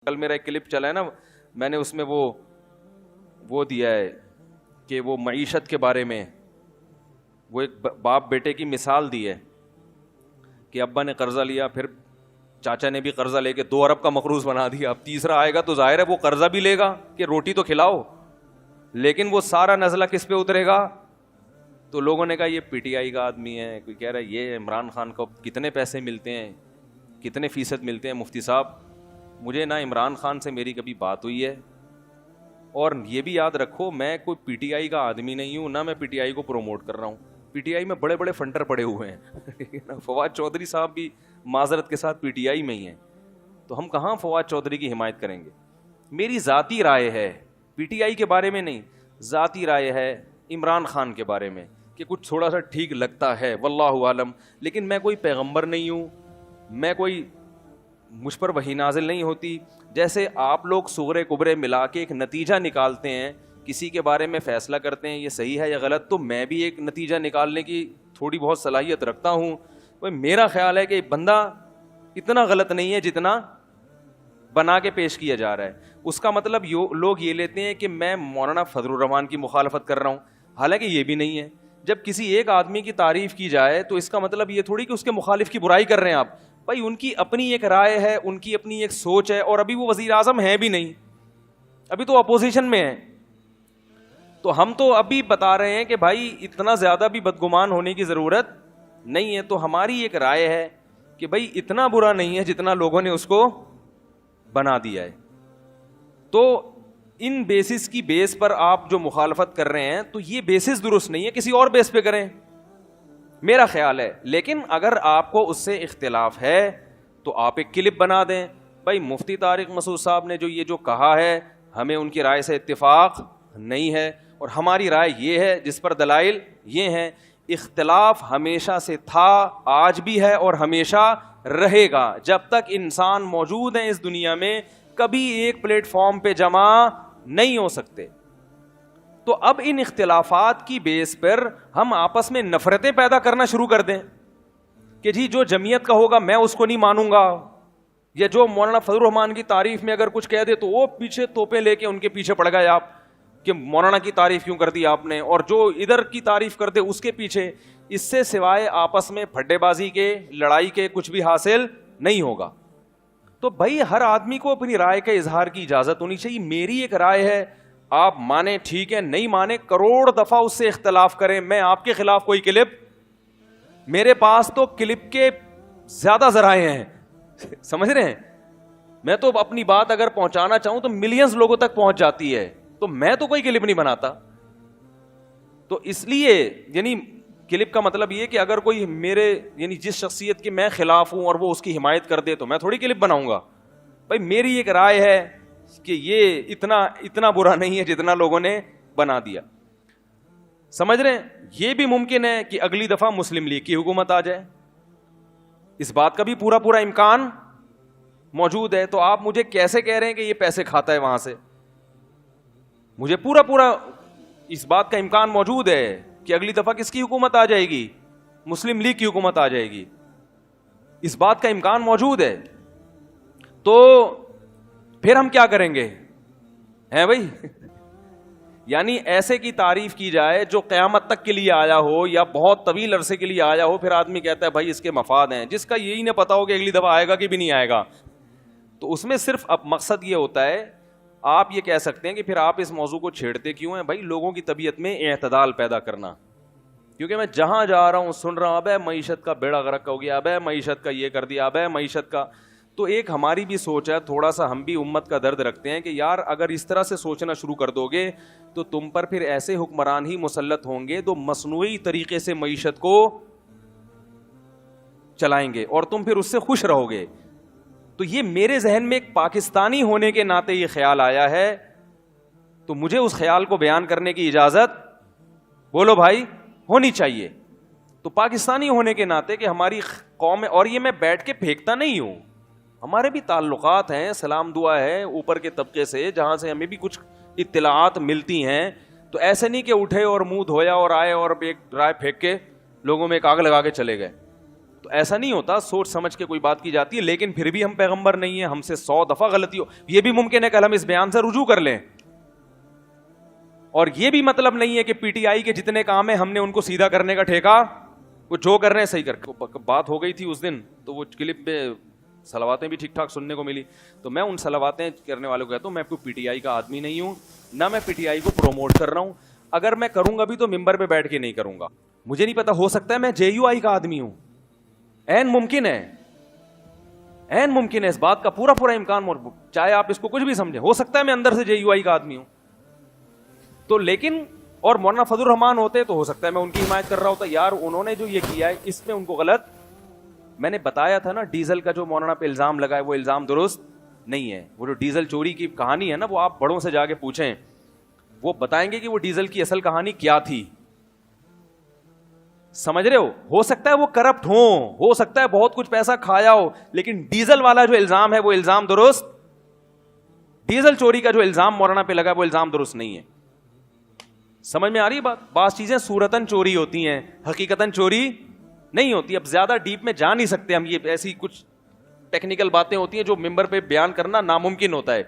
کل میرا ایک کلپ چلا ہے نا, میں نے اس میں وہ دیا ہے کہ وہ معیشت کے بارے میں وہ ایک باپ بیٹے کی مثال دی ہے کہ ابا نے قرضہ لیا, پھر چاچا نے بھی قرضہ لے کے 2 ارب کا مقروض بنا دیا. اب تیسرا آئے گا تو ظاہر ہے وہ قرضہ بھی لے گا کہ روٹی تو کھلاؤ, لیکن وہ سارا نزلہ کس پہ اترے گا؟ تو لوگوں نے کہا یہ پی ٹی آئی کا آدمی ہے, کوئی کہہ رہا ہے یہ عمران خان کو کتنے پیسے ملتے ہیں, کتنے فیصد ملتے ہیں. مفتی صاحب, مجھے نہ عمران خان سے میری کبھی بات ہوئی ہے, اور یہ بھی یاد رکھو میں کوئی پی ٹی آئی کا آدمی نہیں ہوں, نہ میں پی ٹی آئی کو پروموٹ کر رہا ہوں. پی ٹی آئی میں بڑے بڑے فنڈر پڑے ہوئے ہیں. فواد چودھری صاحب بھی معذرت کے ساتھ پی ٹی آئی میں ہی ہیں, تو ہم کہاں فواد چودھری کی حمایت کریں گے. میری ذاتی رائے ہے, پی ٹی آئی کے بارے میں نہیں, ذاتی رائے ہے عمران خان کے بارے میں کہ کچھ تھوڑا سا ٹھیک لگتا ہے, واللہ عالم. لیکن میں کوئی پیغمبر نہیں ہوں, میں کوئی مجھ پر وحی نازل نہیں ہوتی. جیسے آپ لوگ صغرے کبرے ملا کے ایک نتیجہ نکالتے ہیں, کسی کے بارے میں فیصلہ کرتے ہیں یہ صحیح ہے یا غلط, تو میں بھی ایک نتیجہ نکالنے کی تھوڑی بہت صلاحیت رکھتا ہوں. میرا خیال ہے کہ بندہ اتنا غلط نہیں ہے جتنا بنا کے پیش کیا جا رہا ہے. اس کا مطلب لوگ یہ لیتے ہیں کہ میں مولانا فضل الرحمان کی مخالفت کر رہا ہوں, حالانکہ یہ بھی نہیں ہے. جب کسی ایک آدمی کی تعریف کی جائے تو اس کا مطلب یہ تھوڑی کہ اس کے مخالف کی برائی کر رہے ہیں آپ. بھائی ان کی اپنی ایک رائے ہے, ان کی اپنی ایک سوچ ہے, اور ابھی وہ وزیر اعظم ہیں بھی نہیں, ابھی تو اپوزیشن میں ہیں. تو ہم تو ابھی بتا رہے ہیں کہ بھائی اتنا زیادہ بھی بدگمان ہونے کی ضرورت نہیں ہے. تو ہماری ایک رائے ہے کہ بھائی اتنا برا نہیں ہے جتنا لوگوں نے اس کو بنا دیا ہے. تو ان بیسس کی بیس پر آپ جو مخالفت کر رہے ہیں تو یہ بیسس درست نہیں ہے, کسی اور بیس پہ کریں, میرا خیال ہے. لیکن اگر آپ کو اس سے اختلاف ہے تو آپ ایک کلپ بنا دیں, بھائی مفتی طارق مسعود صاحب نے جو کہا ہے ہمیں ان کی رائے سے اتفاق نہیں ہے, اور ہماری رائے یہ ہے جس پر دلائل یہ ہیں. اختلاف ہمیشہ سے تھا, آج بھی ہے اور ہمیشہ رہے گا. جب تک انسان موجود ہیں اس دنیا میں کبھی ایک پلیٹ فارم پہ جمع نہیں ہو سکتے. تو اب ان اختلافات کی بیس پر ہم آپس میں نفرتیں پیدا کرنا شروع کر دیں کہ جی جو جمعیت کا ہوگا میں اس کو نہیں مانوں گا, یا جو مولانا فضل الرحمان کی تعریف میں اگر کچھ کہہ دے تو وہ پیچھے توپیں لے کے ان کے پیچھے پڑ گئے آپ کہ مولانا کی تعریف کیوں کر دی آپ نے, اور جو ادھر کی تعریف کر دے اس کے پیچھے. اس سے سوائے آپس میں پھڈے بازی کے, لڑائی کے کچھ بھی حاصل نہیں ہوگا. تو بھائی ہر آدمی کو اپنی رائے کے اظہار کی اجازت ہونی چاہیے. میری ایک رائے ہے, آپ مانیں ٹھیک ہے, نہیں مانیں کروڑ دفعہ اس سے اختلاف کریں. میں آپ کے خلاف کوئی کلپ, میرے پاس تو کلپ کے زیادہ ذرائع ہیں, سمجھ رہے ہیں. میں تو اپنی بات اگر پہنچانا چاہوں تو ملینز لوگوں تک پہنچ جاتی ہے, تو میں تو کوئی کلپ نہیں بناتا. تو اس لیے یعنی کلپ کا مطلب یہ کہ اگر کوئی میرے یعنی جس شخصیت کے میں خلاف ہوں اور وہ اس کی حمایت کر دے تو میں تھوڑی کلپ بناؤں گا. بھائی میری ایک رائے ہے کہ یہ اتنا برا نہیں ہے جتنا لوگوں نے بنا دیا. سمجھ رہے ہیں. یہ بھی ممکن ہے کہ اگلی دفعہ مسلم لیگ کی حکومت آ جائے, اس بات کا بھی پورا امکان موجود ہے. تو آپ مجھے کیسے کہہ رہے ہیں کہ یہ پیسے کھاتا ہے وہاں سے؟ مجھے پورا اس بات کا امکان موجود ہے کہ اگلی دفعہ کس کی حکومت آ جائے گی؟ مسلم لیگ کی حکومت آ جائے گی. اس بات کا امکان موجود ہے. تو پھر ہم کیا کریں گے ہیں بھائی؟ یعنی ایسے کی تعریف کی جائے جو قیامت تک کے لیے آیا ہو یا بہت طویل عرصے کے لیے آیا ہو, پھر آدمی کہتا ہے بھائی اس کے مفاد ہیں, جس کا یہی نہ پتا ہو کہ اگلی دفعہ آئے گا کہ بھی نہیں آئے گا. تو اس میں صرف اب مقصد یہ ہوتا ہے, آپ یہ کہہ سکتے ہیں کہ پھر آپ اس موضوع کو چھیڑتے کیوں ہیں؟ بھائی لوگوں کی طبیعت میں اعتدال پیدا کرنا. کیونکہ میں جہاں جا رہا ہوں سن رہا ہوں اب معیشت کا بیڑا غرق ہو گیا, اب معیشت کا یہ کر دیا, اب معیشت کا. تو ایک ہماری بھی سوچ ہے, تھوڑا سا ہم بھی امت کا درد رکھتے ہیں کہ یار اگر اس طرح سے سوچنا شروع کر دو گے تو تم پر پھر ایسے حکمران ہی مسلط ہوں گے تو مصنوعی طریقے سے معیشت کو چلائیں گے اور تم پھر اس سے خوش رہو گے. تو یہ میرے ذہن میں ایک پاکستانی ہونے کے ناطے یہ خیال آیا ہے, تو مجھے اس خیال کو بیان کرنے کی اجازت بولو بھائی ہونی چاہیے. تو پاکستانی ہونے کے ناطے کہ ہماری قوم, اور یہ میں بیٹھ کے پھینکتا نہیں ہوں, ہمارے بھی تعلقات ہیں, سلام دعا ہے اوپر کے طبقے سے جہاں سے ہمیں بھی کچھ اطلاعات ملتی ہیں. تو ایسے نہیں کہ اٹھے اور منہ دھویا اور آئے اور ایک رائے پھینک کے لوگوں میں ایک آگ لگا کے چلے گئے. تو ایسا نہیں ہوتا, سوچ سمجھ کے کوئی بات کی جاتی ہے, لیکن پھر بھی ہم پیغمبر نہیں ہیں, ہم سے 100 دفعہ غلطی ہو, یہ بھی ممکن ہے کہ ہم اس بیان سے رجوع کر لیں. اور یہ بھی مطلب نہیں ہے کہ پی ٹی آئی کے جتنے کام ہیں ہم نے ان کو سیدھا کرنے کا ٹھیکہ, وہ جو کر رہے ہیں صحیح کر. بات ہو گئی تھی اس دن, تو وہ کلپ پہ صلواتیں بھی ٹھیک ٹھاک سننے کو ملی, تو میں ان صلواتیں کرنے والوں کو کہتا ہوں میں کوئی پی ٹی آئی کا آدمی نہیں ہوں, نہ میں پی ٹی آئی کو پروموٹ کر رہا ہوں. اگر میں کروں گا بھی تو ممبر پہ بیٹھ کے نہیں کروں گا, مجھے نہیں پتا, ہو سکتا ہے میں جے یو آئی کا آدمی ہوں, این ممکن ہے اس بات کا پورا امکان, چاہے آپ اس کو کچھ بھی سمجھیں, ہو سکتا ہے میں اندر سے جے یو آئی کا آدمی ہوں. تو لیکن اور مولانا فضل الرحمان ہوتے تو ہو سکتا ہے میں ان کی حمایت کر رہا ہوتا, یار انہوں نے جو یہ کیا ہے اس میں ان کو غلط, میں نے بتایا تھا نا ڈیزل کا جو مولانا پہ الزام لگا ہے وہ الزام درست نہیں ہے. وہ جو ڈیزل چوری کی کہانی ہے نا, وہ آپ بڑوں سے جا کے پوچھیں, وہ بتائیں گے کہ وہ ڈیزل کی اصل کہانی کیا تھی. سمجھ رہے ہو سکتا ہے وہ کرپٹ ہو سکتا ہے بہت کچھ پیسہ کھایا ہو, لیکن ڈیزل والا جو الزام ہے وہ الزام درست, ڈیزل چوری کا جو الزام مولانا پہ لگا وہ الزام درست نہیں ہے. سمجھ میں آ رہی ہے بات؟ بعض چیزیں صورتاً چوری ہوتی ہیں, حقیقتاً چوری نہیں ہوتی. اب زیادہ ڈیپ میں جا نہیں سکتے ہم, یہ ایسی کچھ ٹیکنیکل باتیں ہوتی ہیں جو ممبر پہ بیان کرنا ناممکن ہوتا ہے.